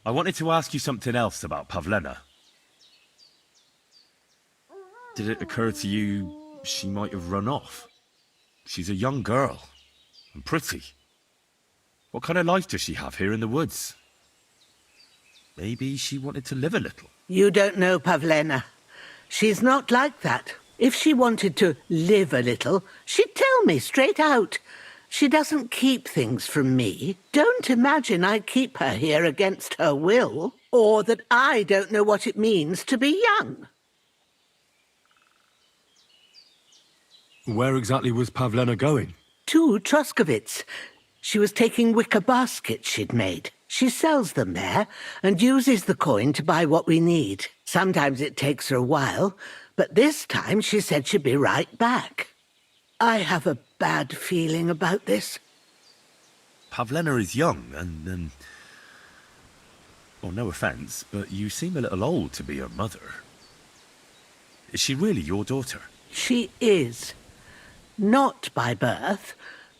I wanted to ask you something else about Pavlena. Did it occur to you she might have run off? She's a young girl, and pretty. What kind of life does she have here in the woods? Maybe she wanted to live a little. You don't know Pavlena. She's not like that. If she wanted to live a little, she'd tell me straight out. She doesn't keep things from me. Don't imagine I keep her here against her will, or that I don't know what it means to be young. Where exactly was Pavlena going? To Troskovitz. She was taking wicker baskets she'd made. She sells them there and uses the coin to buy what we need. Sometimes it takes her a while, but this time she said she'd be right back. I have a bad feeling about this. Pavlena is young and, well, no offense, but you seem a little old to be her mother. Is she really your daughter? She is. Not by birth,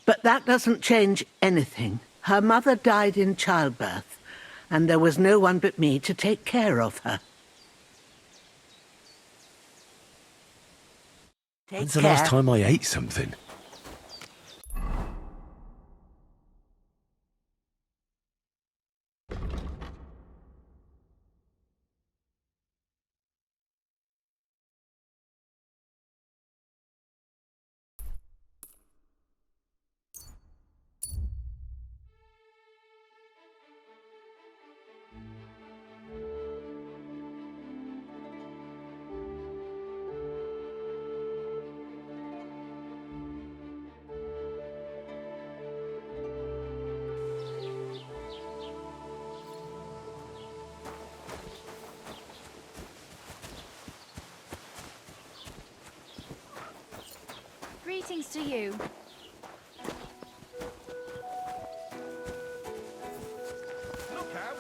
but that doesn't change anything. Her mother died in childbirth, and there was no one but me to take care of her. When's the last time I ate something? Greetings to you. Look out!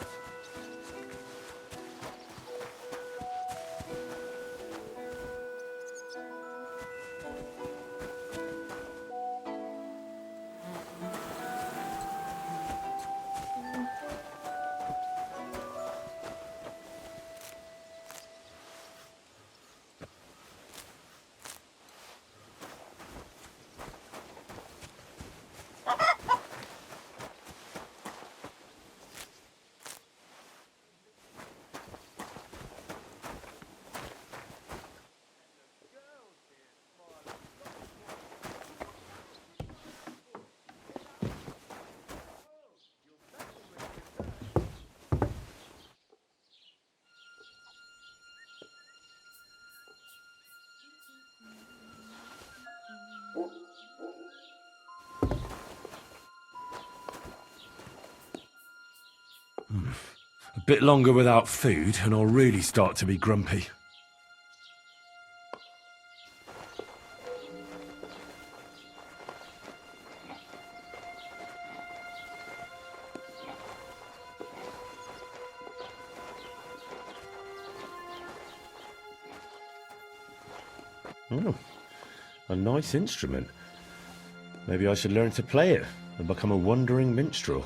A bit longer without food, and I'll really start to be grumpy. Oh, a nice instrument. Maybe I should learn to play it and become a wandering minstrel.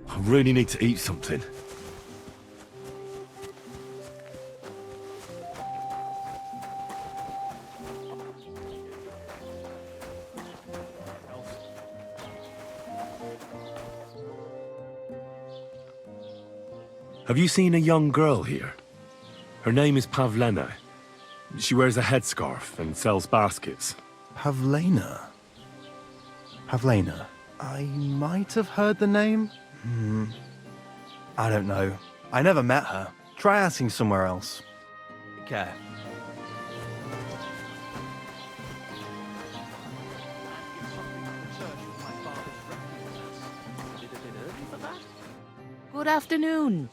I really need to eat something. Have you seen a young girl here? Her name is Pavlena. She wears a headscarf and sells baskets. Pavlena? Pavlena? I might have heard the name. I don't know. I never met her. Try asking somewhere else. Okay. Good afternoon.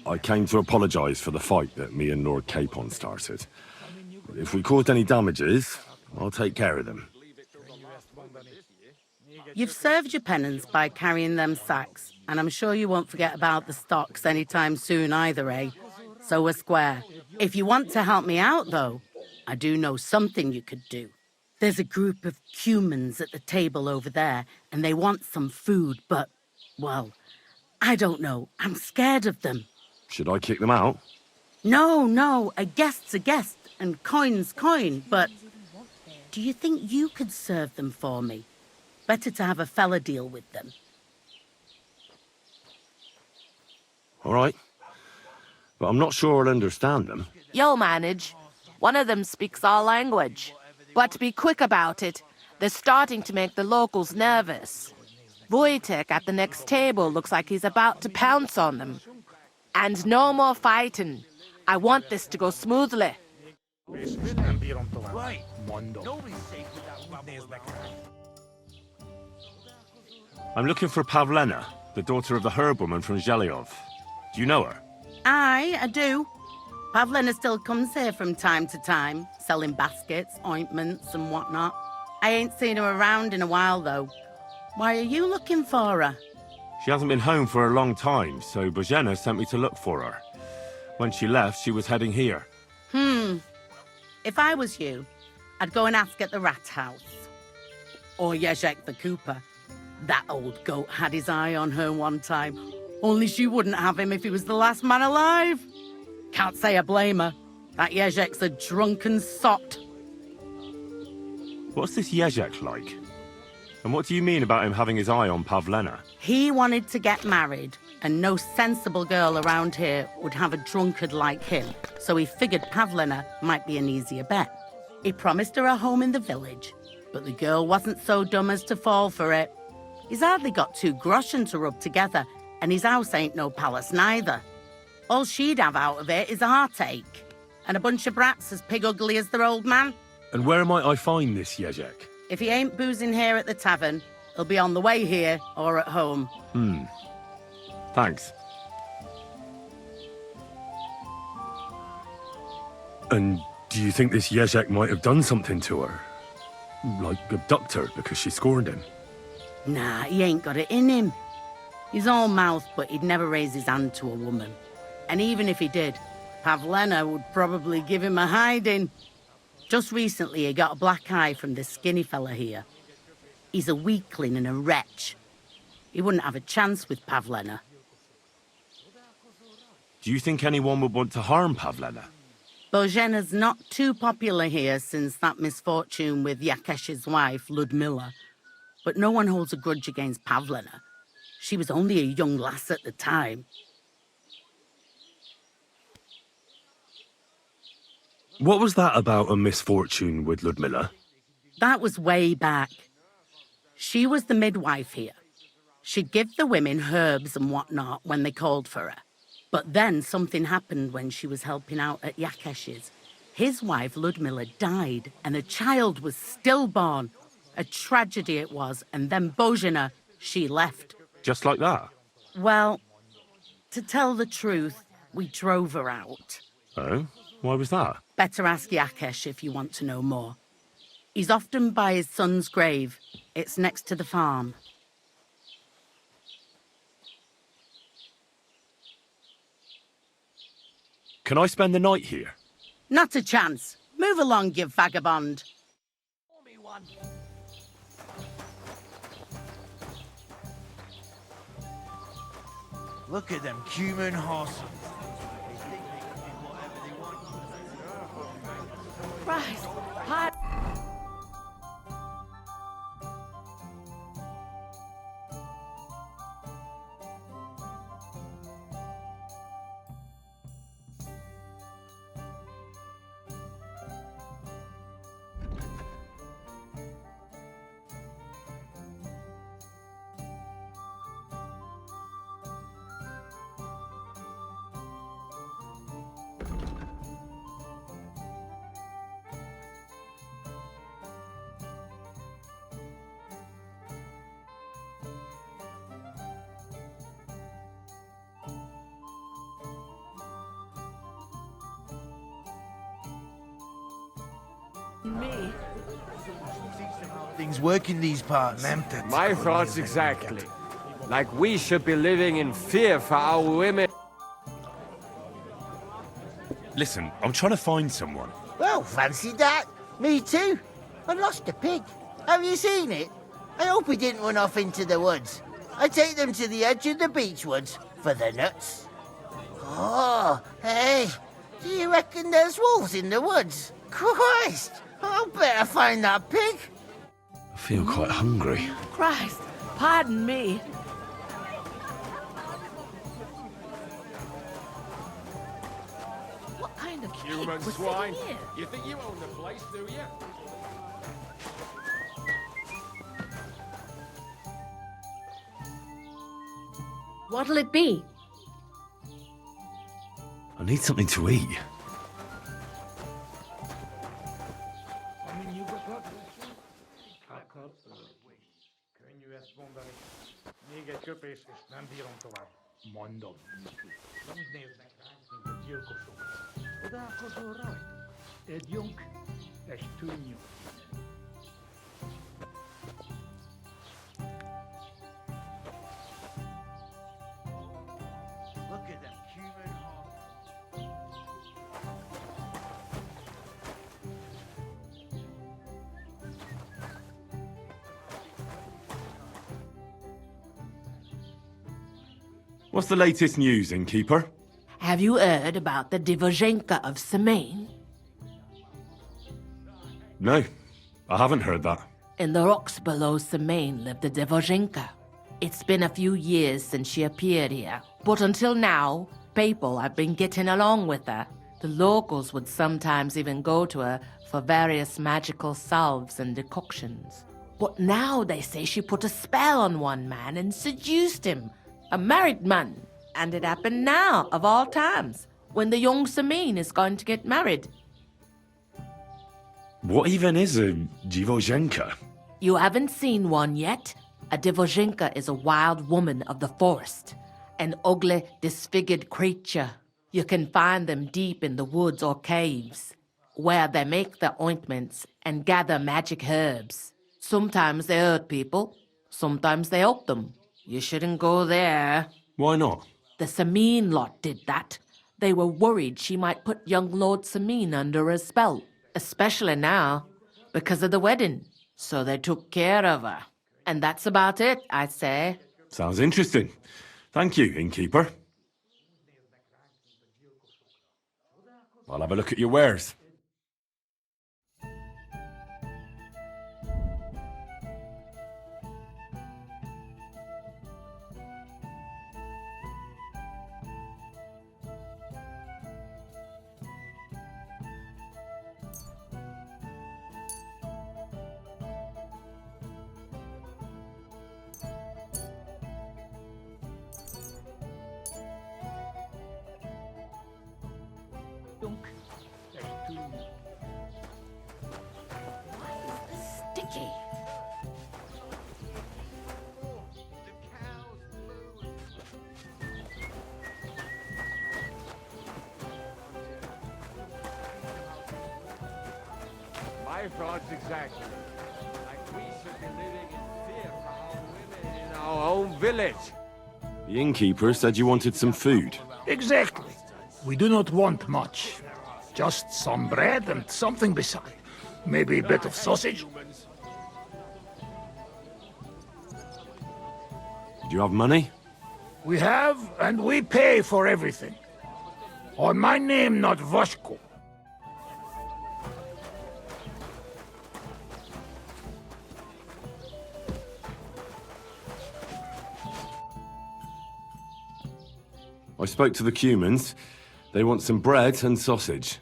I came to apologise for the fight that me and Lord Capon started. If we caused any damages, I'll take care of them. You've served your penance by carrying them sacks, and I'm sure you won't forget about the stocks anytime soon either, eh? So we're square. If you want to help me out, though, I do know something you could do. There's a group of humans at the table over there, and they want some food, but, well, I don't know. I'm scared of them. Should I kick them out? No, a guest's a guest, and coin's coin, but do you think you could serve them for me? Better to have a fella deal with them. All right. But I'm not sure I'll understand them. You'll manage. One of them speaks our language. But be quick about it. They're starting to make the locals nervous. Wojtek at the next table looks like he's about to pounce on them. And no more fighting. I want this to go smoothly. I'm looking for Pavlena, the daughter of the herbwoman from Zhelyov. Do you know her? Aye, I do. Pavlena still comes here from time to time, selling baskets, ointments and whatnot. I ain't seen her around in a while, though. Why are you looking for her? She hasn't been home for a long time, so Bozhena sent me to look for her. When she left, she was heading here. If I was you, I'd go and ask at the rat house. Or Jezek the cooper. That old goat had his eye on her one time. Only she wouldn't have him if he was the last man alive. Can't say I blame her. That Jezek's a drunken sot. What's this Jezek like? And what do you mean about him having his eye on Pavlena? He wanted to get married, and no sensible girl around here would have a drunkard like him, so he figured Pavlena might be an easier bet. He promised her a home in the village, but the girl wasn't so dumb as to fall for it. He's hardly got 2 groschen to rub together, and his house ain't no palace neither. All she'd have out of it is a heartache, and a bunch of brats as pig ugly as their old man. And where might I find this Jezek? If he ain't boozing here at the tavern, he'll be on the way here or at home. Thanks. And do you think this Jezek might have done something to her? Like abduct her because she scorned him? Nah, he ain't got it in him. He's all mouth, but he'd never raise his hand to a woman. And even if he did, Pavlena would probably give him a hiding. Just recently, he got a black eye from this skinny fella here. He's a weakling and a wretch. He wouldn't have a chance with Pavlena. Do you think anyone would want to harm Pavlena? Bozhena's not too popular here since that misfortune with Yakesh's wife, Ludmilla. But no one holds a grudge against Pavlena. She was only a young lass at the time. What was that about a misfortune with Ludmilla? That was way back. She was the midwife here. She'd give the women herbs and whatnot when they called for her. But then something happened when she was helping out at Yakesh's. His wife, Ludmilla, died, and a child was stillborn. A tragedy it was, and then Bozhena, she left. Just like that? Well, to tell the truth, we drove her out. Oh? Why was that? Better ask Yakesh if you want to know more. He's often by his son's grave. It's next to the farm. Can I spend the night here? Not a chance. Move along, you vagabond. Look at them human horses. Christ, hot. Me. Things work in these parts. My thoughts exactly. Like we should be living in fear for our women. Listen, I'm trying to find someone. Well, fancy that. Me too. I lost a pig. Have you seen it? I hope he didn't run off into the woods. I take them to the edge of the beech woods for the nuts. Oh, hey, do you reckon there's wolves in the woods? Christ, I'll better find that pig. I feel quite hungry. Christ, pardon me. What kind of pig Human was swine. sitting here? You think you own the place, do you? What'll it be? I need something to eat. Look at them human hearts. What's the latest news, innkeeper? Have you heard about the Divojenka of Semine? No, I haven't heard that. In the rocks below Semine lived the Divojenka. It's been a few years since she appeared here, but until now, people have been getting along with her. The locals would sometimes even go to her for various magical salves and decoctions. But now they say she put a spell on one man and seduced him, a married man. And it happened now, of all times, when the young Semine is going to get married. What even is a Divojenka? You haven't seen one yet? A Divojenka is a wild woman of the forest, an ugly, disfigured creature. You can find them deep in the woods or caves, where they make their ointments and gather magic herbs. Sometimes they hurt people, sometimes they help them. You shouldn't go there. Why not? The Semine lot did that. They were worried she might put young Lord Semine under a spell, especially now, because of the wedding. So they took care of her. And that's about it, I'd say. Sounds interesting. Thank you, innkeeper. I'll have a look at your wares. Sticky. My thoughts exactly. Like we should be living in fear for our women in our own village. The innkeeper said you wanted some food. Exactly. We do not want much. Just some bread and something beside. Maybe a bit of sausage. Do you have money? We have, and we pay for everything. On my name, not Vashko. I spoke to the Cumans. They want some bread and sausage.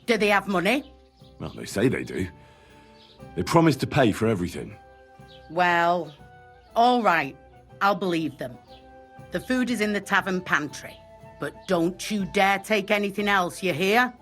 Do they have money? Well, they say they do. They promised to pay for everything. Well, all right. I'll believe them. The food is in the tavern pantry. But don't you dare take anything else, you hear?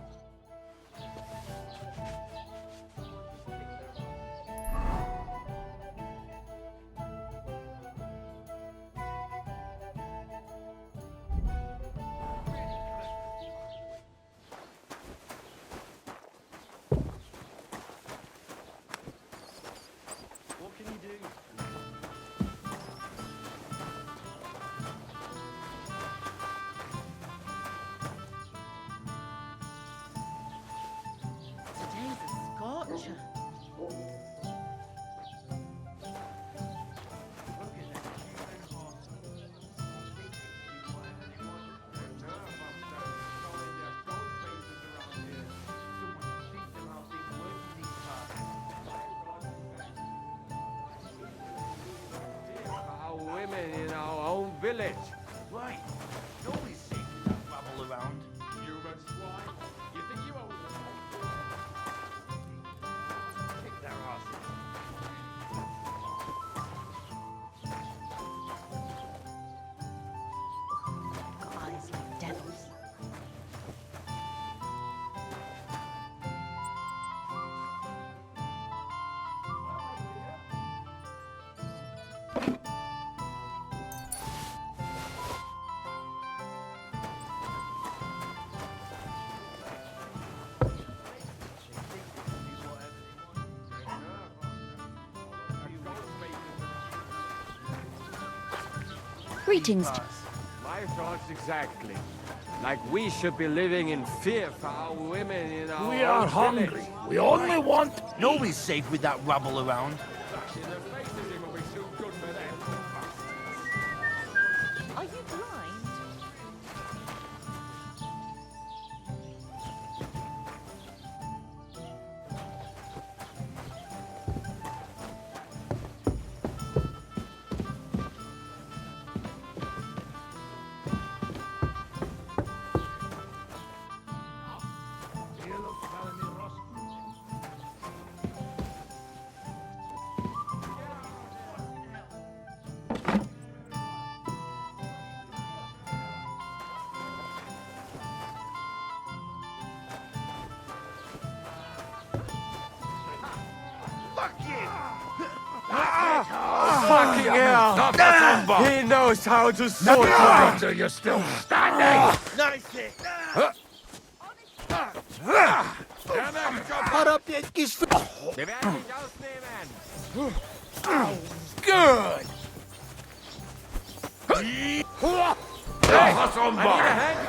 in our own village. Right. Nobody's safe with that rabble around. Human swine. You think you own Kick their asses. Got eyes like devils. Greetings. My thoughts exactly. Like we should be living in fear for our women in our We are own hungry. village. We only want... Nobody's safe with that rabble around. In their faces, it will be so good for them. Are you blind? Fucking hell! He knows how to sword fight! So you're still standing! Nice hit. Put up your gis... Wir werden dich ausnehmen! Good. Hey, I need a hand!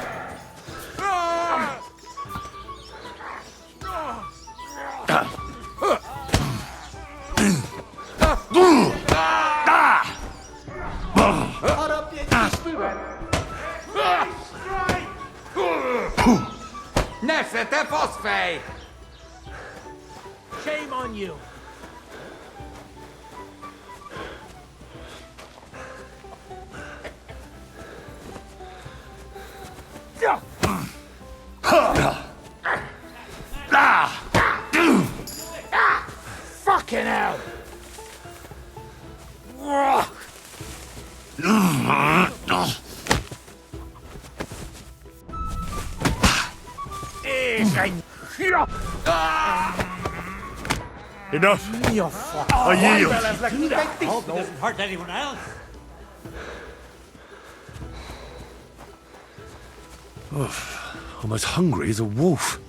Put up your gis... Neffe, der Phosphate! Shame on you! Fucking hell! Enough! I yield! Hope it doesn't hurt anyone else. I'm as hungry as a wolf.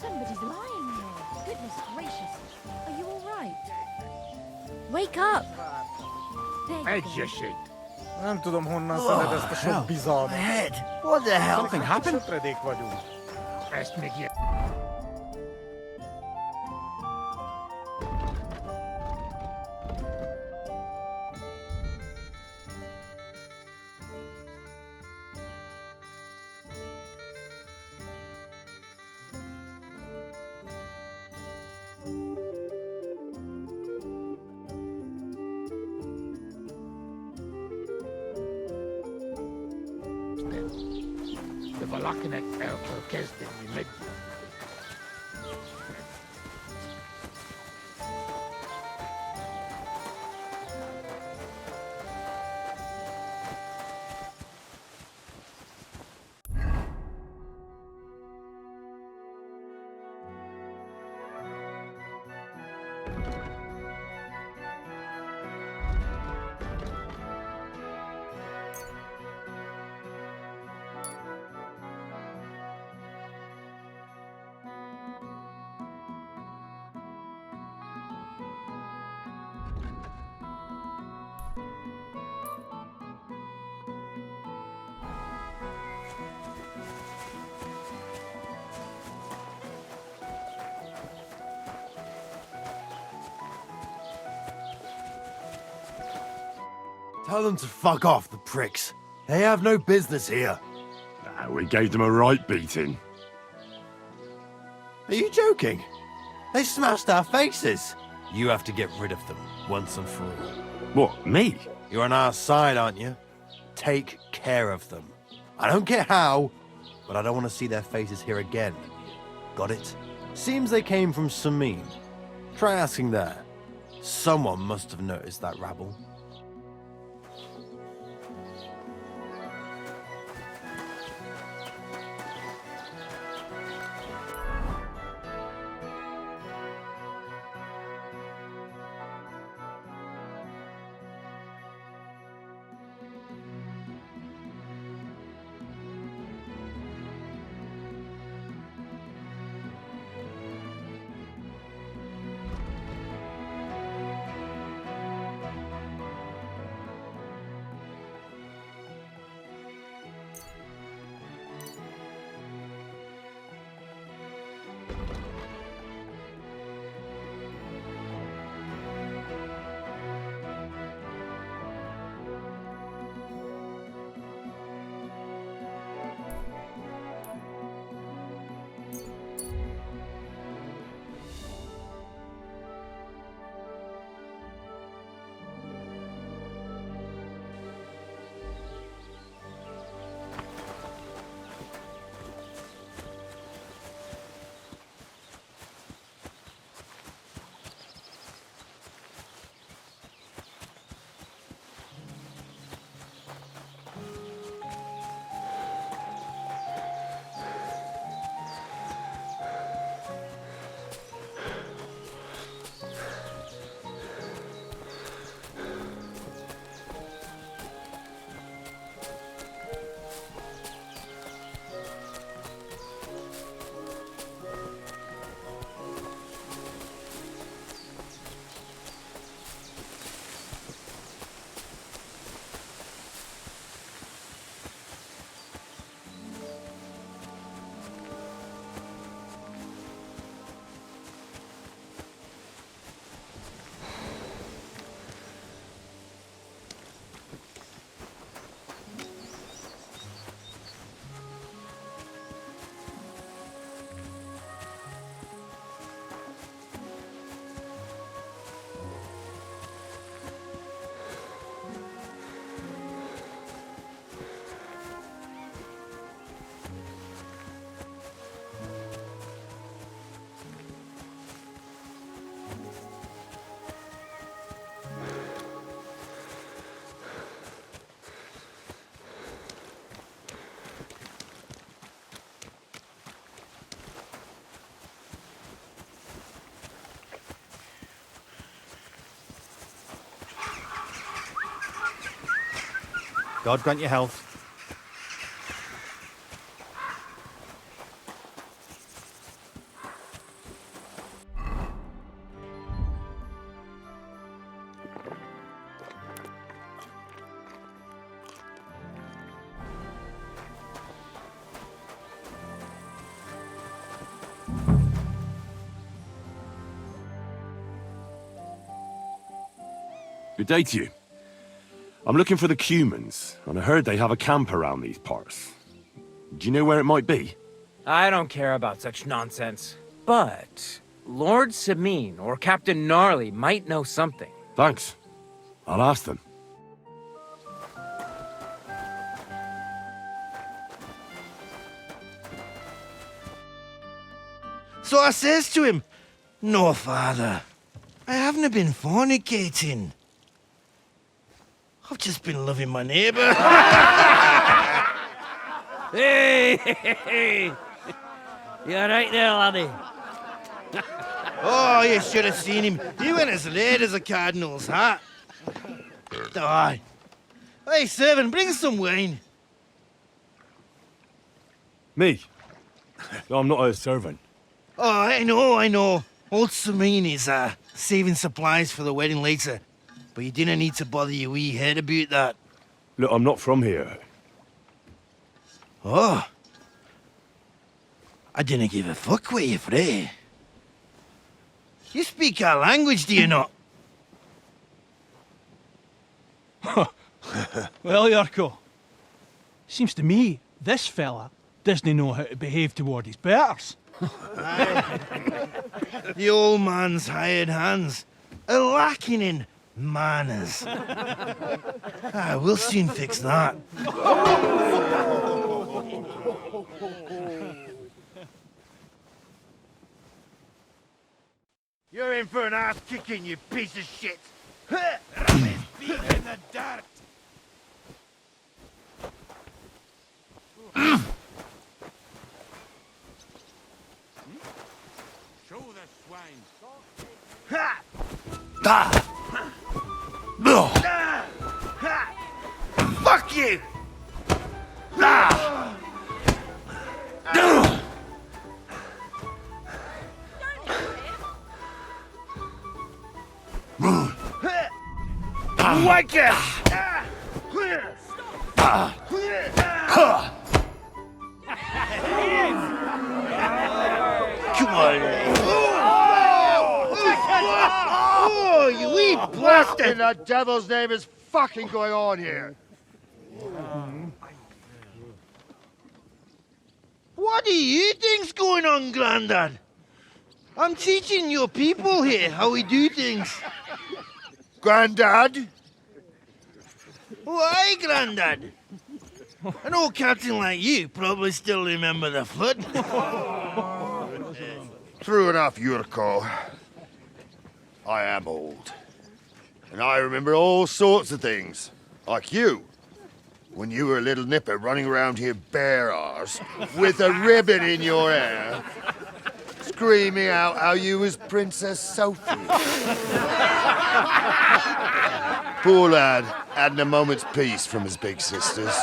Somebody's lying there. Goodness gracious. Are you all right? Wake up. There you go. shit. Nem tudom, honnan szeded ezt a sok bizalmat. My head. What the hell? Something happened? Söpredék vagyunk. Ezt még ilyen. De valakinek el kell kezdeni meg. Tell them to fuck off, the pricks. They have no business here. We gave them a right beating. Are you joking? They smashed our faces. You have to get rid of them, once and for all. What, me? You're on our side, aren't you? Take care of them. I don't care how, but I don't want to see their faces here again. Got it? Seems they came from Semine. Try asking there. Someone must have noticed that rabble. God grant you health. Good day to you. I'm looking for the Cumans, and I heard they have a camp around these parts. Do you know where it might be? I don't care about such nonsense. But Lord Semine or Captain Gnarly might know something. Thanks. I'll ask them. So I says to him, "No, father, I haven't been fornicating. I've just been loving my neighbour." Hey! You alright there, laddie? Oh, you should have seen him. He went as late as a cardinal's hat. Aye. Hey, servant, bring some wine. Me? I'm not a servant. Oh, I know. Old Semine is saving supplies for the wedding later. But you didn't need to bother your wee head about that. Look, I'm not from here. Oh. I didn't give a fuck where you're from. You speak our language, do you not? Well, Yurko, seems to me this fella doesn't know how to behave toward his betters. The old man's hired hands are lacking in manners. We'll soon fix that. You're in for an ass kicking, you piece of shit! Rub his feet in the dirt! Show the swine! Fuck you! Wanker! Come on. Oh, you wee bastard! What in the devil's name is fucking going on here? What do you think's going on, Grandad? I'm teaching your people here how we do things. Grandad? Why, Grandad? An old captain like you probably still remember the flood. True enough, Yurko. I am old. And I remember all sorts of things. Like you. When you were a little nipper running around here bare-arse, with a ribbon in your hair, screaming out how you was Princess Sophie. Poor lad, hadn't a moment's peace from his big sisters.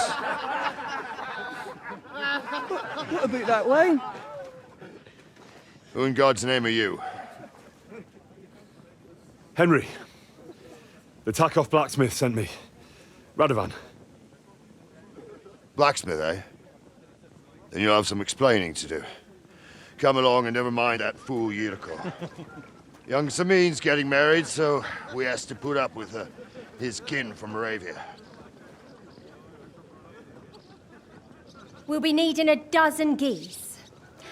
What about that wine? Who in God's name are you? Henry. The Takoff blacksmith sent me. Radovan. Blacksmith, eh? Then you'll have some explaining to do. Come along and never mind that fool Yurko. Young Semine's getting married, so we has to put up with his kin from Moravia. We'll be needing a dozen geese.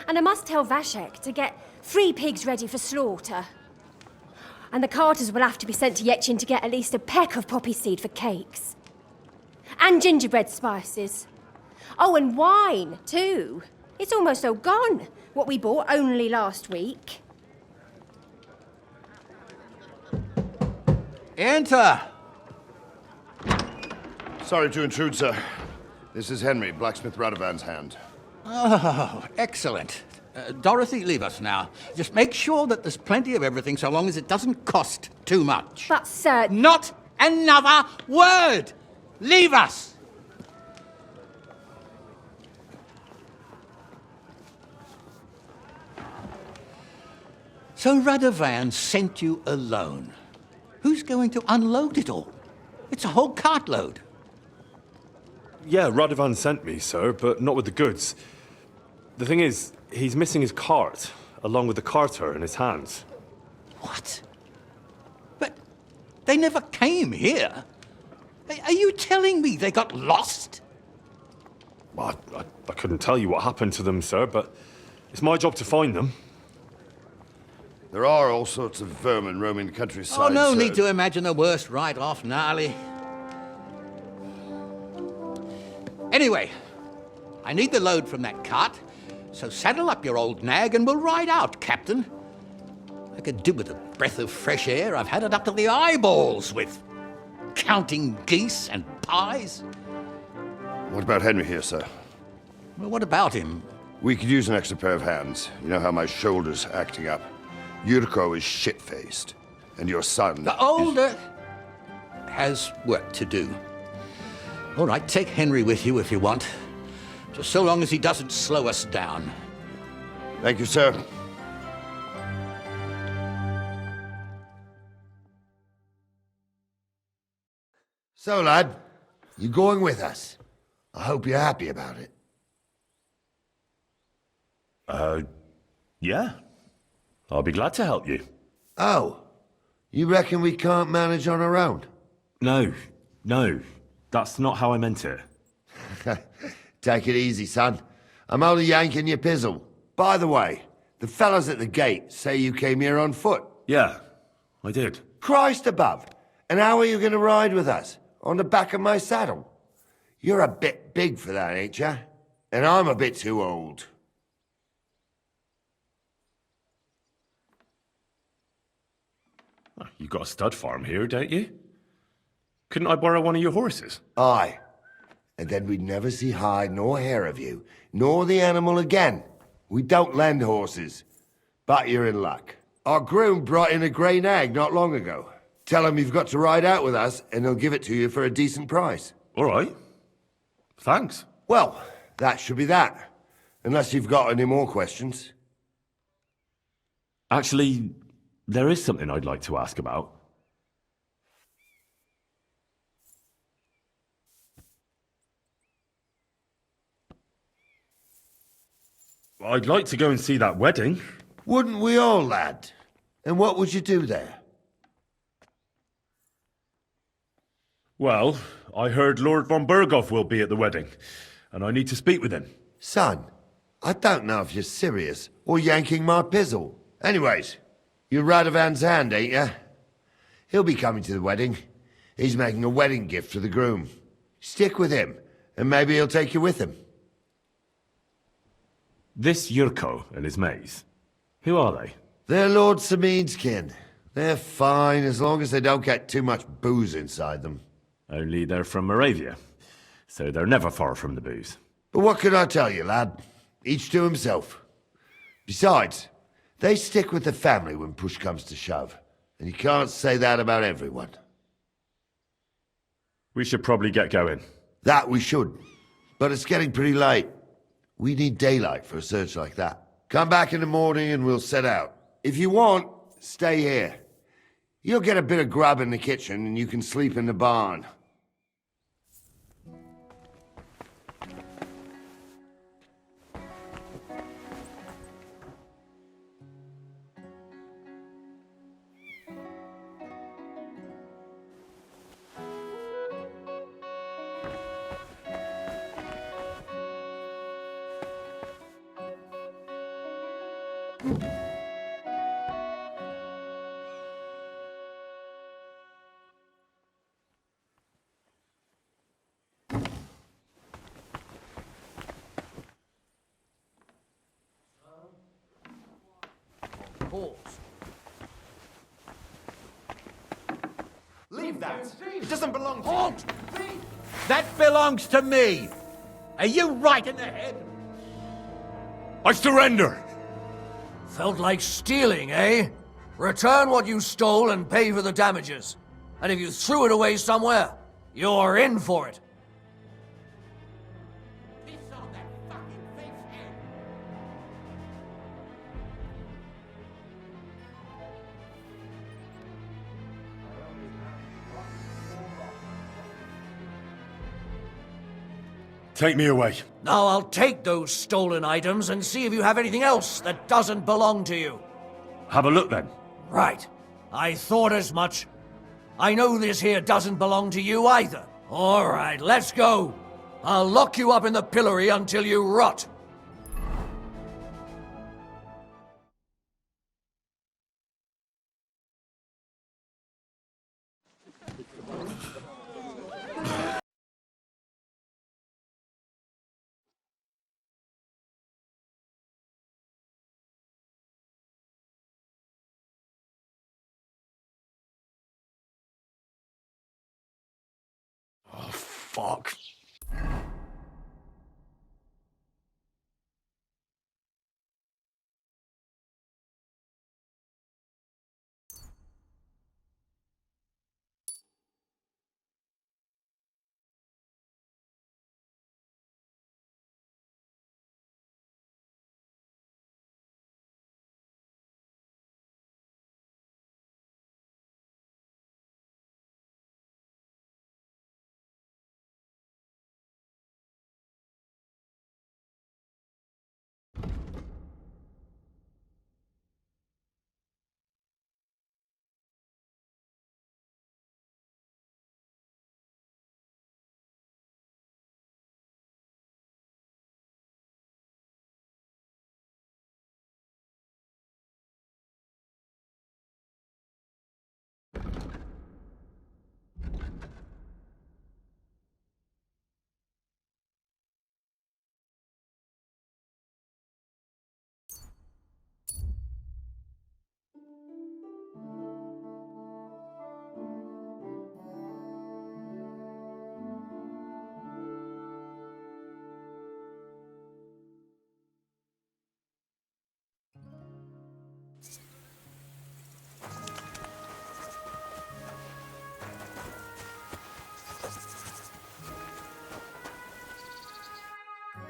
And I must tell Vashek to get 3 pigs ready for slaughter. And the carters will have to be sent to Yetchin to get at least a peck of poppy seed for cakes. And gingerbread spices. Oh, and wine, too. It's almost all gone, what we bought only last week. Enter! Sorry to intrude, sir. This is Henry, blacksmith Radovan's hand. Oh, excellent. Dorothy, leave us now. Just make sure that there's plenty of everything so long as it doesn't cost too much. But, sir... Not another word! Leave us! So Radovan sent you alone. Who's going to unload it all? It's a whole cartload. Yeah, Radovan sent me, sir, but not with the goods. The thing is, he's missing his cart, along with the carter in his hands. What? But they never came here. Are you telling me they got lost? Well, I couldn't tell you what happened to them, sir, but it's my job to find them. There are all sorts of vermin roaming the countryside. Oh, no sir. need to imagine the worst right off, Gnarly. Anyway, I need the load from that cart, so saddle up your old nag and we'll ride out, Captain. I could do with a breath of fresh air. I've had it up to the eyeballs with counting geese and pies. What about Henry here, sir? Well, what about him? We could use an extra pair of hands. You know how my shoulder's acting up. Yurko is shit-faced, and your son... The older has work to do. All right, take Henry with you if you want. Just so long as he doesn't slow us down. Thank you, sir. So, lad, you going with us? I hope you're happy about it. Yeah. I'll be glad to help you. Oh, you reckon we can't manage on our own? No. That's not how I meant it. Take it easy, son. I'm only yanking your pizzle. By the way, the fellas at the gate say you came here on foot. Yeah, I did. Christ above. And how are you going to ride with us? On the back of my saddle? You're a bit big for that, ain't ya? And I'm a bit too old. You got a stud farm here, don't you? Couldn't I borrow one of your horses? Aye. And then we'd never see hide nor hair of you, nor the animal again. We don't lend horses. But you're in luck. Our groom brought in a grey nag not long ago. Tell him you've got to ride out with us, and he'll give it to you for a decent price. All right. Thanks. Well, that should be that. Unless you've got any more questions. Actually, there is something I'd like to ask about. I'd like to go and see that wedding. Wouldn't we all, lad? And what would you do there? Well, I heard Lord von Berghoff will be at the wedding, and I need to speak with him. Son, I don't know if you're serious or yanking my pizzle. Anyways, you're Radovan's hand, ain't ya? He'll be coming to the wedding. He's making a wedding gift for the groom. Stick with him, and maybe he'll take you with him. This Yurko and his mates, who are they? They're Lord Semine's kin. They're fine as long as they don't get too much booze inside them. Only they're from Moravia, so they're never far from the booze. But what can I tell you, lad? Each to himself. Besides, they stick with the family when push comes to shove. And you can't say that about everyone. We should probably get going. That we should. But it's getting pretty late. We need daylight for a search like that. Come back in the morning and we'll set out. If you want, stay here. You'll get a bit of grub in the kitchen and you can sleep in the barn. Leave that. It doesn't belong to you. That belongs to me. Are you right in the head? I surrender! Felt like stealing, eh? Return what you stole and pay for the damages. And if you threw it away somewhere, you're in for it. Take me away. Now I'll take those stolen items and see if you have anything else that doesn't belong to you. Have a look then. Right. I thought as much. I know this here doesn't belong to you either. All right, let's go. I'll lock you up in the pillory until you rot. Fuck.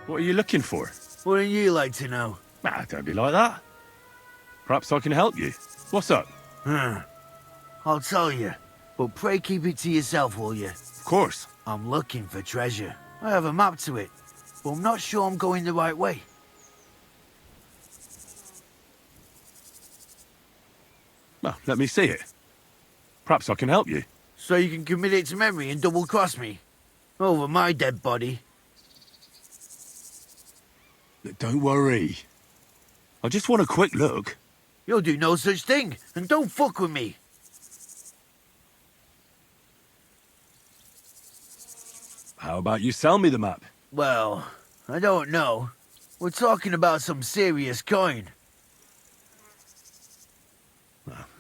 What are you looking for? Wouldn't you like to know? Ah, don't be like that. Perhaps I can help you. What's up? I'll tell you, but pray keep it to yourself, will you? Of course. I'm looking for treasure. I have a map to it, but I'm not sure I'm going the right way. Well, let me see it. Perhaps I can help you. So you can commit it to memory and double-cross me? Over my dead body? Don't worry. I just want a quick look. You'll do no such thing, and don't fuck with me. How about you sell me the map? Well, I don't know. We're talking about some serious coin.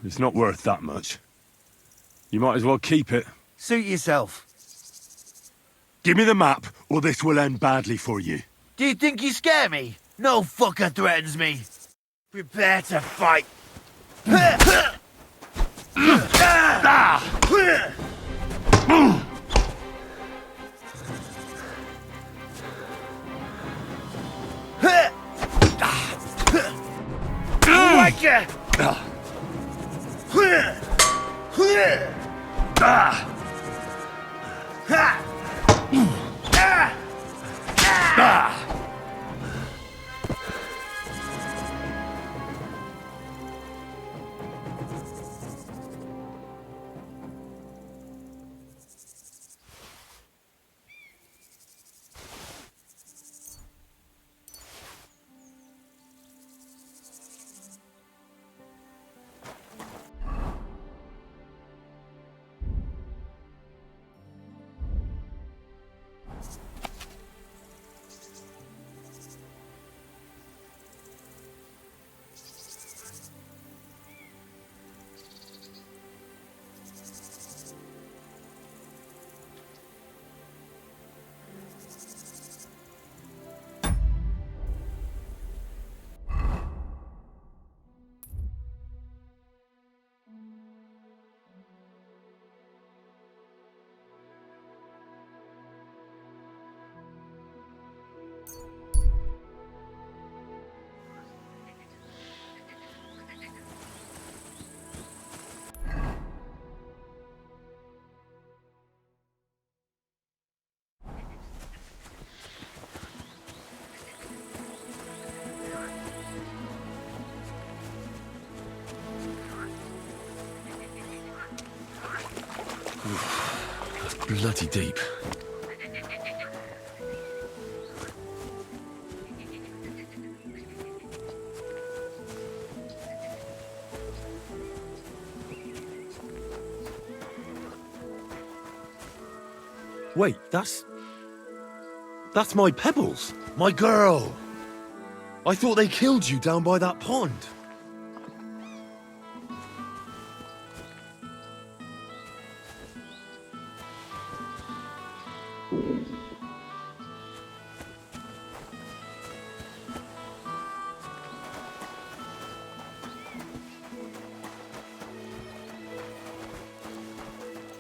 It's not worth that much. You might as well keep it. Suit yourself. Give me the map, or this will end badly for you. Do you think you scare me? No fucker threatens me. Prepare to fight. That's bloody deep. Wait, that's my pebbles. My girl. I thought they killed you down by that pond.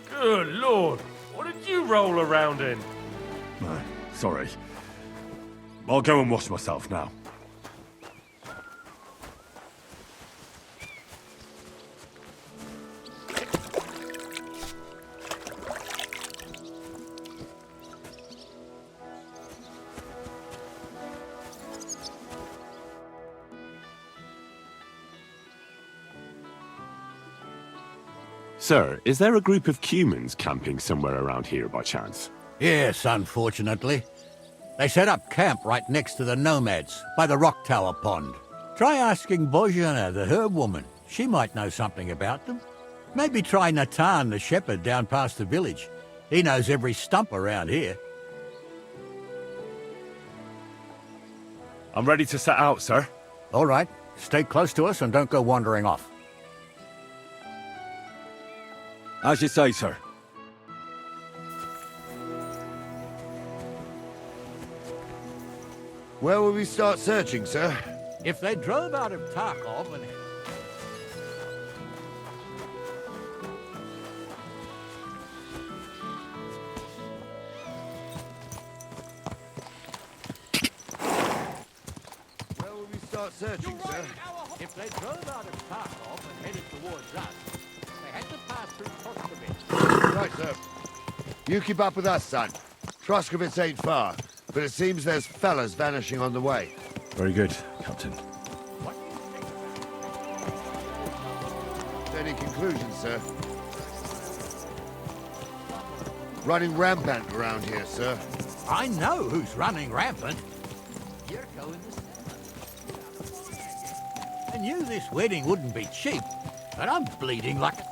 Good Lord, what did you roll around in? No, sorry. I'll go and wash myself now. Sir, is there a group of humans camping somewhere around here by chance? Yes, unfortunately. They set up camp right next to the nomads, by the rock tower pond. Try asking Bojana, the herb woman. She might know something about them. Maybe try Natan, the shepherd, down past the village. He knows every stump around here. I'm ready to set out, sir. All right. Stay close to us and don't go wandering off. As you say, sir. Where will we start searching, sir? If they drove out of Tarkov and... start searching, sir. If they drove out of Kharkov and headed towards us, they had to pass through Troskovitz. Right, sir. You keep up with us, son. Troskovitz ain't far, but it seems there's fellas vanishing on the way. Very good, Captain. Any conclusions, sir? Running rampant around here, sir. I know who's running rampant. Yurko in the cellar. I knew this wedding wouldn't be cheap, but I'm bleeding like a...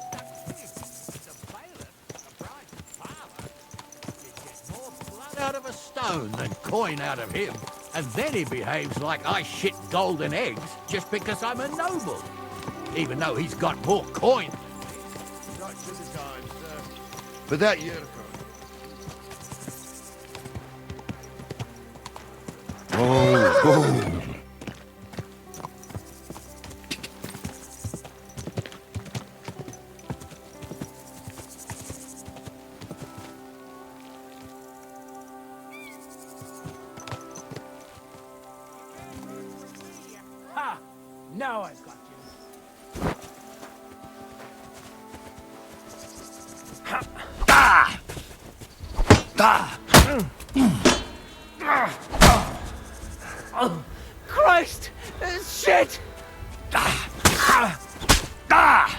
More blood out of a stone than coin out of him. And then he behaves like I shit golden eggs just because I'm a noble. Even though he's got more coin. Right to the time, sir. But that Yurko. Oh. Ha! Now I've got you. Ah! Ah! Oh, Christ! Shit! Ah! Ah! Ah!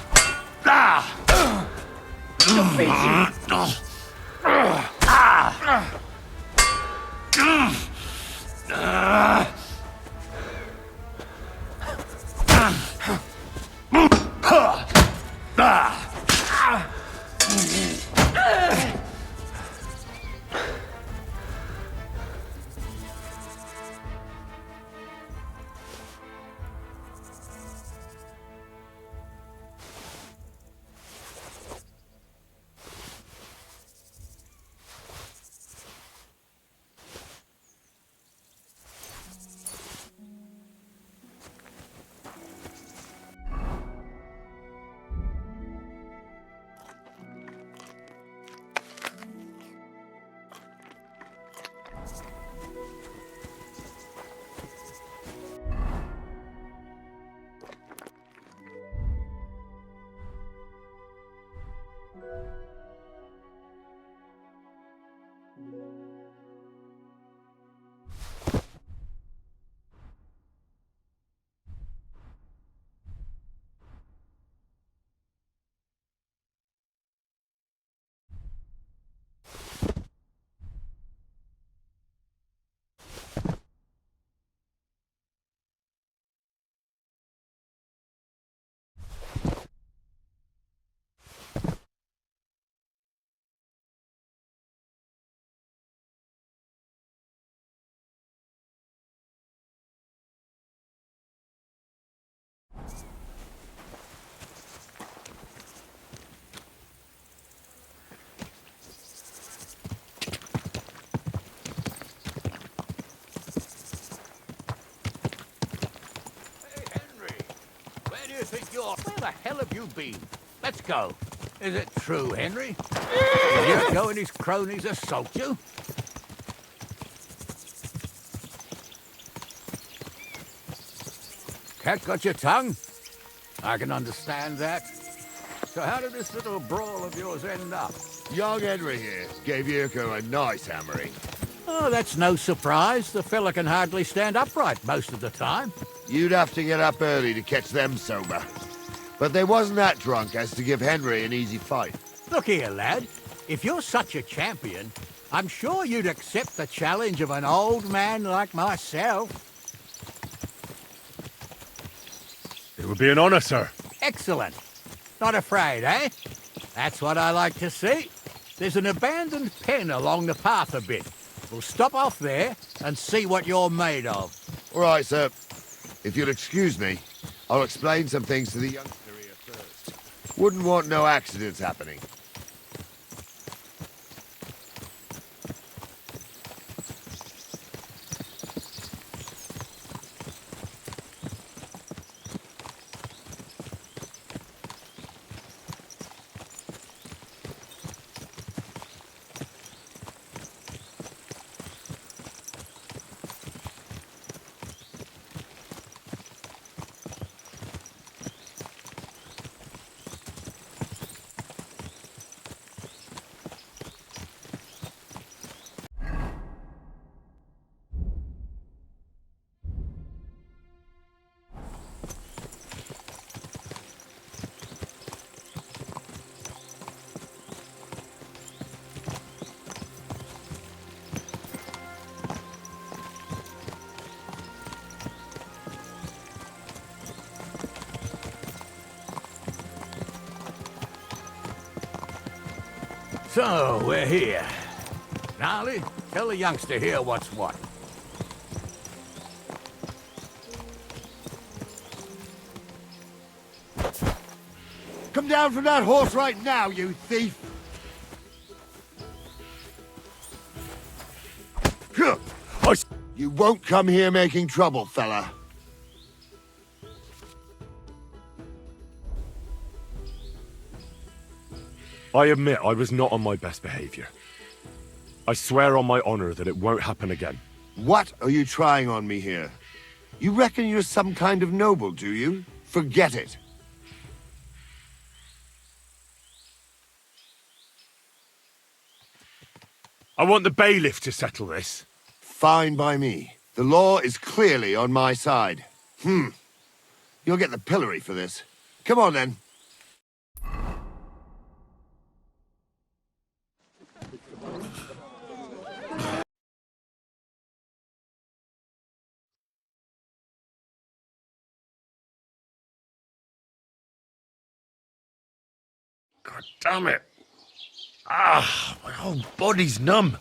Where the hell have you been? Let's go. Is it true, Henry? Did Yurko and his cronies assault you? Cat got your tongue? I can understand that. So how did this little brawl of yours end up? Young Henry here gave Yurko a nice hammering. Oh, that's no surprise. The fella can hardly stand upright most of the time. You'd have to get up early to catch them sober. But they wasn't that drunk as to give Henry an easy fight. Look here, lad. If you're such a champion, I'm sure you'd accept the challenge of an old man like myself. It would be an honor, sir. Excellent. Not afraid, eh? That's what I like to see. There's an abandoned pen along the path a bit. We'll stop off there and see what you're made of. All right, sir. If you'll excuse me, I'll explain some things to the youngster here first. Wouldn't want no accidents happening. So, we're here. Gnarly, tell the youngster here what's what. Come down from that horse right now, you thief! You won't come here making trouble, fella. I admit I was not on my best behavior. I swear on my honor that it won't happen again. What are you trying on me here? You reckon you're some kind of noble, do you? Forget it. I want the bailiff to settle this. Fine by me. The law is clearly on my side. You'll get the pillory for this. Come on, then. God damn it. Ah, my whole body's numb.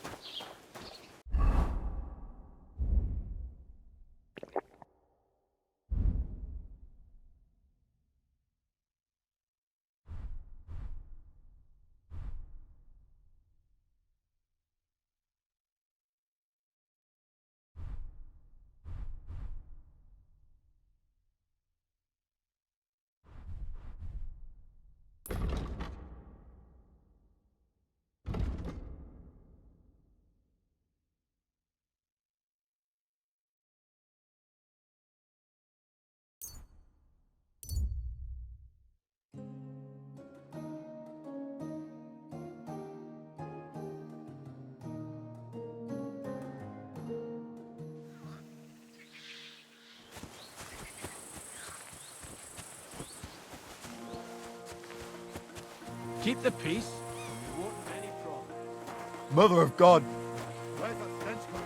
Keep the peace. You won't have any problem. Mother of God. Where's that stench coming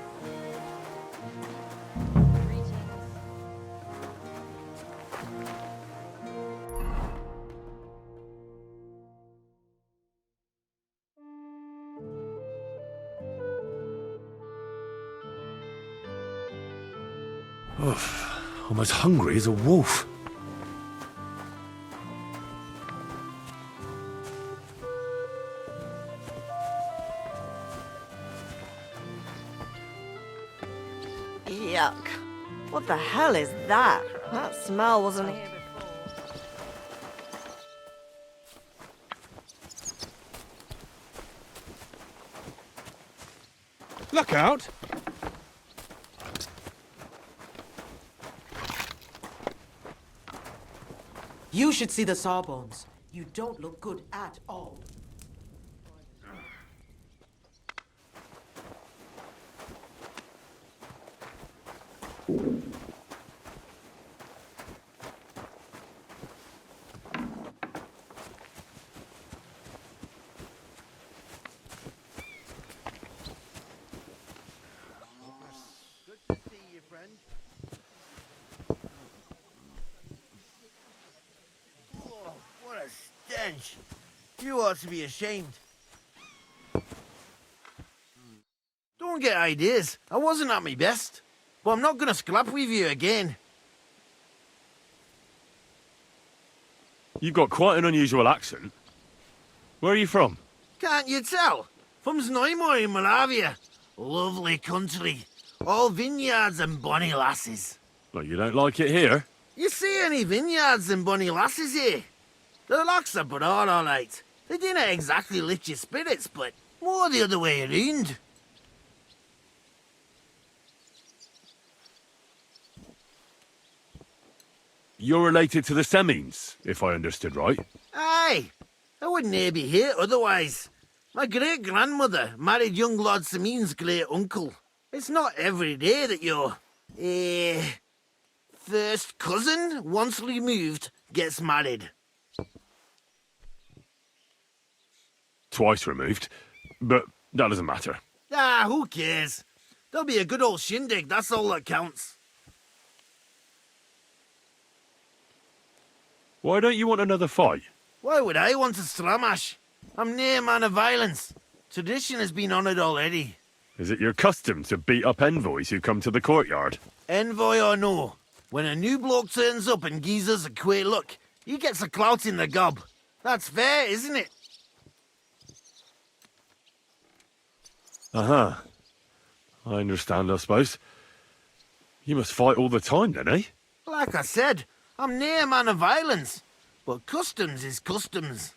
I'm as hungry as a wolf. Yuck. What the hell is that? That smell wasn't here before. Look out! You should see the sawbones. You don't look good at all. What a stench. You ought to be ashamed. Don't get ideas. I wasn't at my best. But I'm not gonna scrap with you again. You've got quite an unusual accent. Where are you from? Can't you tell? From Znaimor in Moravia. Lovely country. All vineyards and bonny lasses. Well, you don't like it here? You see any vineyards and bonny lasses here? The locks are broad, all right. They didn't exactly lift your spirits, but more the other way around. You're related to the Semines, if I understood right. Aye, I wouldn't be here otherwise. My great-grandmother married young Lord Semine's great-uncle. It's not every day that your, first cousin, once removed, gets married. Twice removed, but that doesn't matter. Ah, who cares? There'll be a good old shindig, that's all that counts. Why don't you want another fight? Why would I want a stramash? I'm near man of violence. Tradition has been honoured already. Is it your custom to beat up envoys who come to the courtyard? Envoy or no, when a new bloke turns up and gives us a queer look, he gets a clout in the gob. That's fair, isn't it? Uh-huh. I understand, I suppose. You must fight all the time, then, eh? Like I said, I'm near a man of violence. But customs is customs.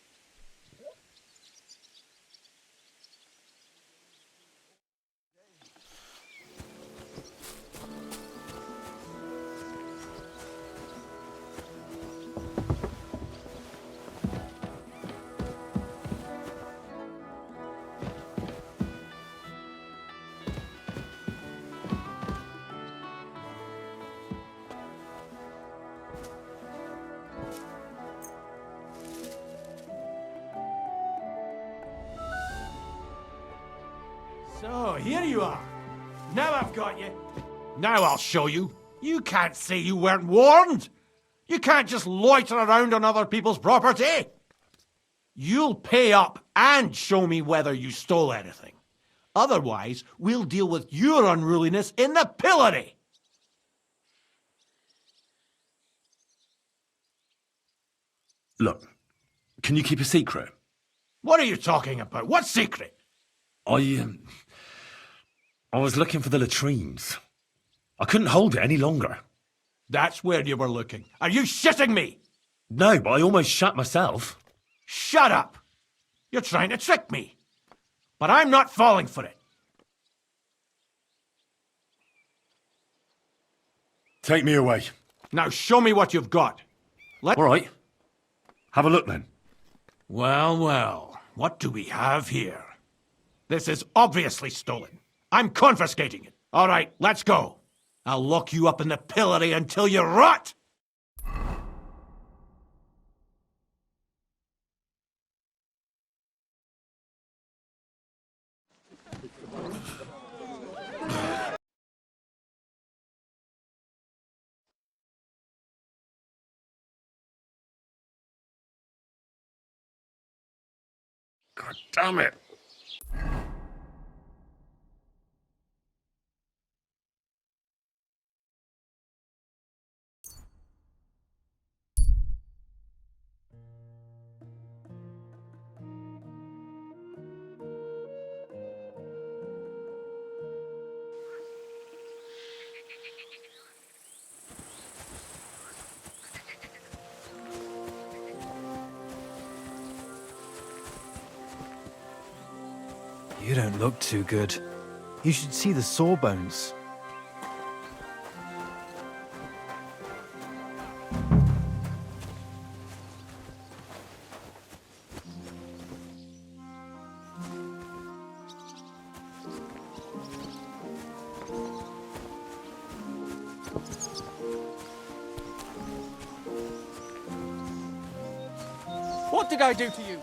So, here you are. Now I've got you. Now I'll show you. You can't say you weren't warned. You can't just loiter around on other people's property. You'll pay up and show me whether you stole anything. Otherwise, we'll deal with your unruliness in the pillory. Look, can you keep a secret? What are you talking about? What secret? I was looking for the latrines. I couldn't hold it any longer. That's where you were looking. Are you shitting me? No, but I almost shat myself. Shut up! You're trying to trick me. But I'm not falling for it. Take me away. Now show me what you've got. All right. Have a look then. Well, well. What do we have here? This is obviously stolen. I'm confiscating it. All right, let's go. I'll lock you up in the pillory until you rot! God damn it. You don't look too good. You should see the sawbones. What did I do to you?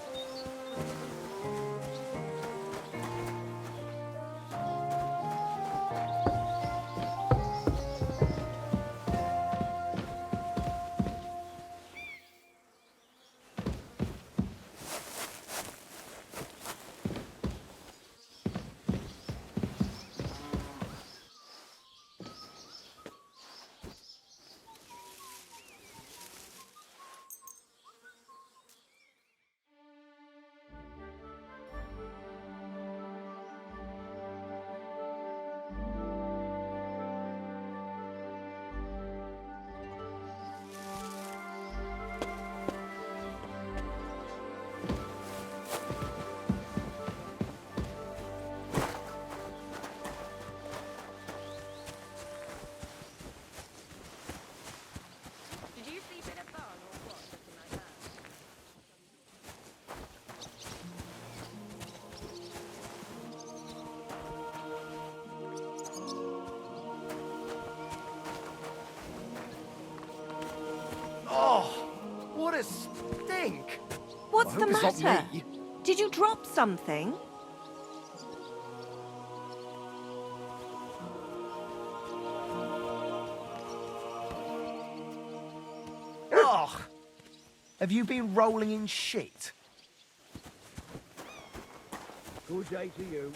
What a stink! What's I the hope it's not matter? me. Did you drop something? Oh, have you been rolling in shit? Good day to you.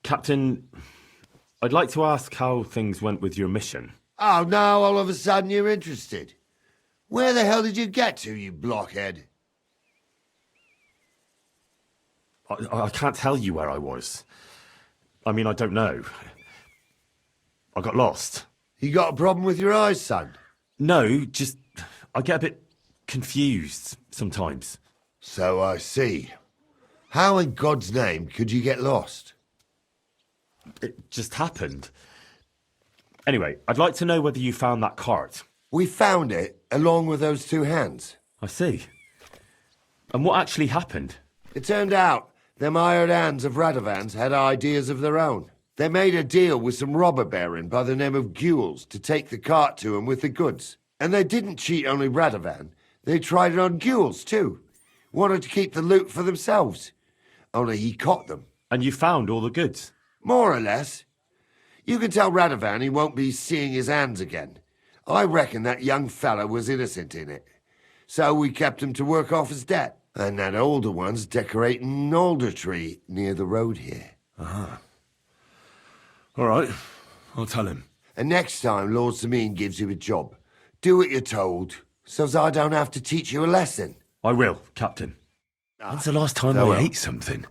Captain, I'd like to ask how things went with your mission. Oh, now all of a sudden you're interested. Where the hell did you get to, you blockhead? I can't tell you where I was. I mean, I don't know. I got lost. You got a problem with your eyes, son? No, just I get a bit confused sometimes. So I see. How in God's name could you get lost? It just happened. Anyway, I'd like to know whether you found that cart. We found it, along with those two hands. I see. And what actually happened? It turned out them hired hands of Radovans had ideas of their own. They made a deal with some robber baron by the name of Gules to take the cart to him with the goods. And they didn't cheat only Radovan. They tried it on Gules, too. Wanted to keep the loot for themselves. Only he caught them. And you found all the goods? More or less. You can tell Radovan he won't be seeing his hands again. I reckon that young fella was innocent in it. So we kept him to work off his debt. And that older one's decorating an alder tree near the road here. Ah. All right, I'll tell him. And next time Lord Semine gives you a job, do what you're told, so's I don't have to teach you a lesson. I will, Captain. When's the last time I ate something?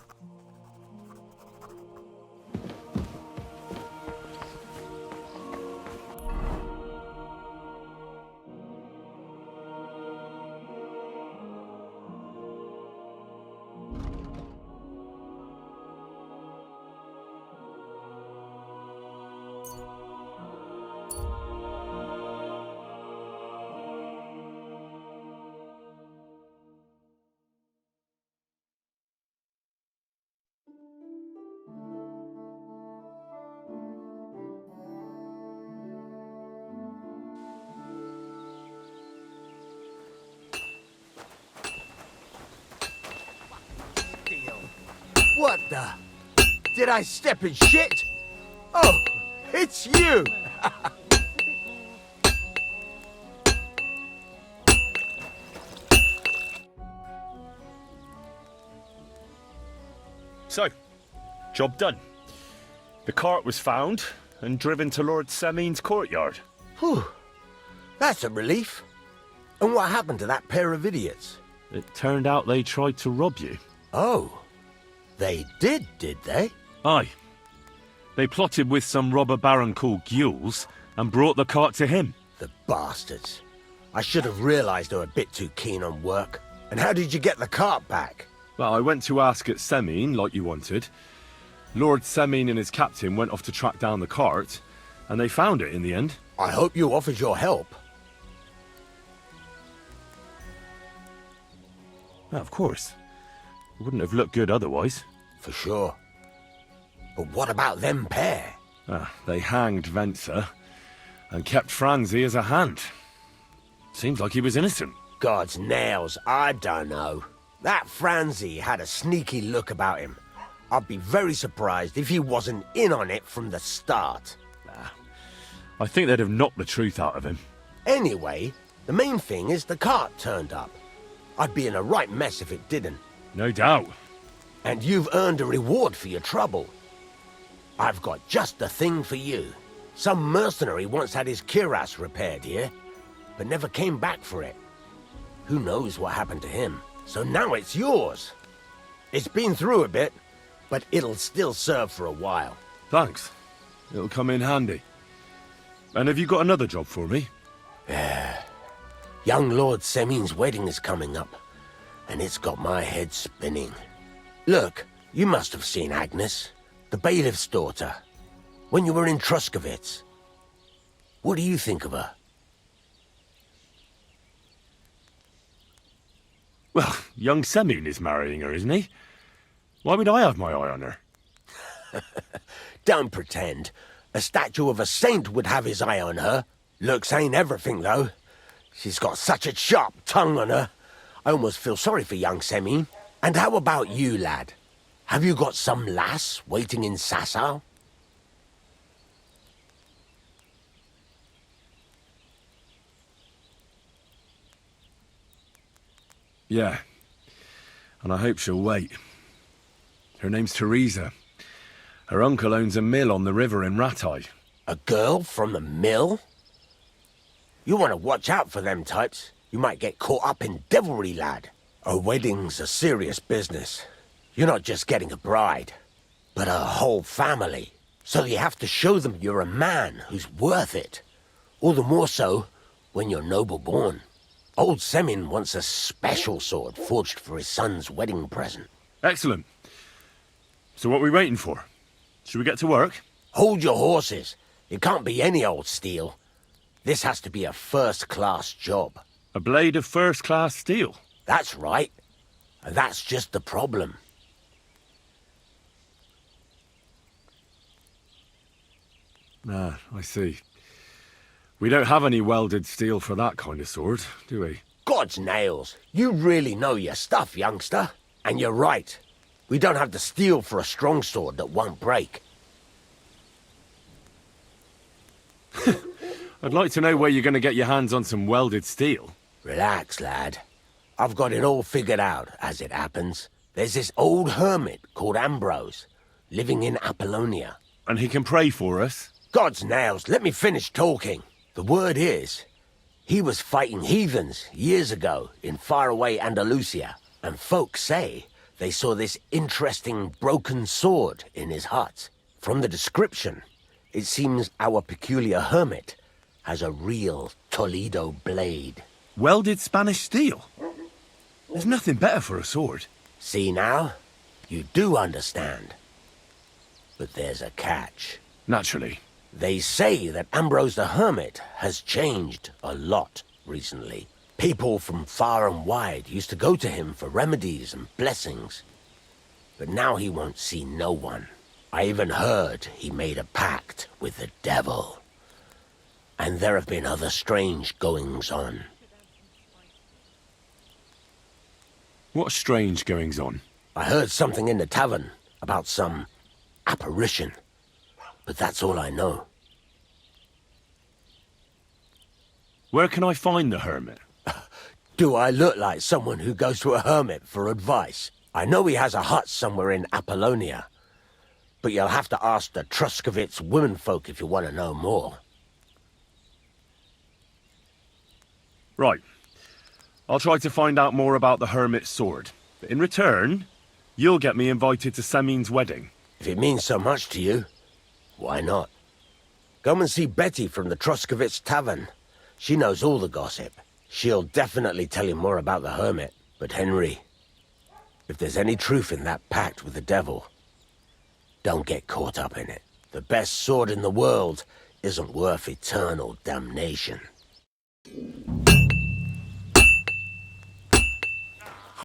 What the? Did I step in shit? Oh, it's you! So, job done. The cart was found and driven to Lord Semine's courtyard. Whew. That's a relief. And what happened to that pair of idiots? It turned out they tried to rob you. Oh. They did they? Aye. They plotted with some robber baron called Gules and brought the cart to him. The bastards. I should have realised they were a bit too keen on work. And how did you get the cart back? Well, I went to ask at Semine, like you wanted. Lord Semine and his captain went off to track down the cart, and they found it in the end. I hope you offered your help. Well, of course. It wouldn't have looked good otherwise. For sure. But what about them pair? They hanged Venser and kept Franzi as a hand. Seems like he was innocent. God's nails, I don't know. That Franzi had a sneaky look about him. I'd be very surprised if he wasn't in on it from the start. I think they'd have knocked the truth out of him. Anyway, the main thing is the cart turned up. I'd be in a right mess if it didn't. No doubt. And you've earned a reward for your trouble. I've got just the thing for you. Some mercenary once had his cuirass repaired here, but never came back for it. Who knows what happened to him? So now it's yours. It's been through a bit, but it'll still serve for a while. Thanks. It'll come in handy. And have you got another job for me? Young Lord Semine's wedding is coming up, and it's got my head spinning. Look, you must have seen Agnes, the bailiff's daughter, when you were in Truscovitz. What do you think of her? Well, young Semine is marrying her, isn't he? Why would I have my eye on her? Don't pretend. A statue of a saint would have his eye on her. Looks ain't everything, though. She's got such a sharp tongue on her. I almost feel sorry for young Semine. And how about you, lad? Have you got some lass waiting in Sasau? Yeah. And I hope she'll wait. Her name's Teresa. Her uncle owns a mill on the river in Ratai. A girl from the mill? You want to watch out for them types. You might get caught up in devilry, lad. A wedding's a serious business. You're not just getting a bride, but a whole family. So you have to show them you're a man who's worth it. All the more so when you're noble-born. Old Semine wants a special sword forged for his son's wedding present. Excellent. So what are we waiting for? Should we get to work? Hold your horses. It can't be any old steel. This has to be a first-class job. A blade of first-class steel? That's right. And that's just the problem. Ah, I see. We don't have any welded steel for that kind of sword, do we? God's nails. You really know your stuff, youngster. And you're right. We don't have the steel for a strong sword that won't break. I'd like to know where you're going to get your hands on some welded steel. Relax, lad. I've got it all figured out, as it happens. There's this old hermit called Ambrose, living in Apollonia. And he can pray for us? God's nails, let me finish talking. The word is, he was fighting heathens years ago in faraway Andalusia, and folks say they saw this interesting broken sword in his hut. From the description, it seems our peculiar hermit has a real Toledo blade. Welded Spanish steel? There's nothing better for a sword. See now? You do understand. But there's a catch. Naturally. They say that Ambrose the Hermit has changed a lot recently. People from far and wide used to go to him for remedies and blessings. But now he won't see no one. I even heard he made a pact with the devil. And there have been other strange goings-on. What strange goings-on? I heard something in the tavern about some apparition. But that's all I know. Where can I find the hermit? Do I look like someone who goes to a hermit for advice? I know he has a hut somewhere in Apollonia. But you'll have to ask the Truscovitz womenfolk if you want to know more. Right. I'll try to find out more about the hermit's sword. But in return, you'll get me invited to Semine's wedding. If it means so much to you, why not? Come and see Betty from the Truscovitz Tavern. She knows all the gossip. She'll definitely tell you more about the hermit. But Henry, if there's any truth in that pact with the devil, don't get caught up in it. The best sword in the world isn't worth eternal damnation.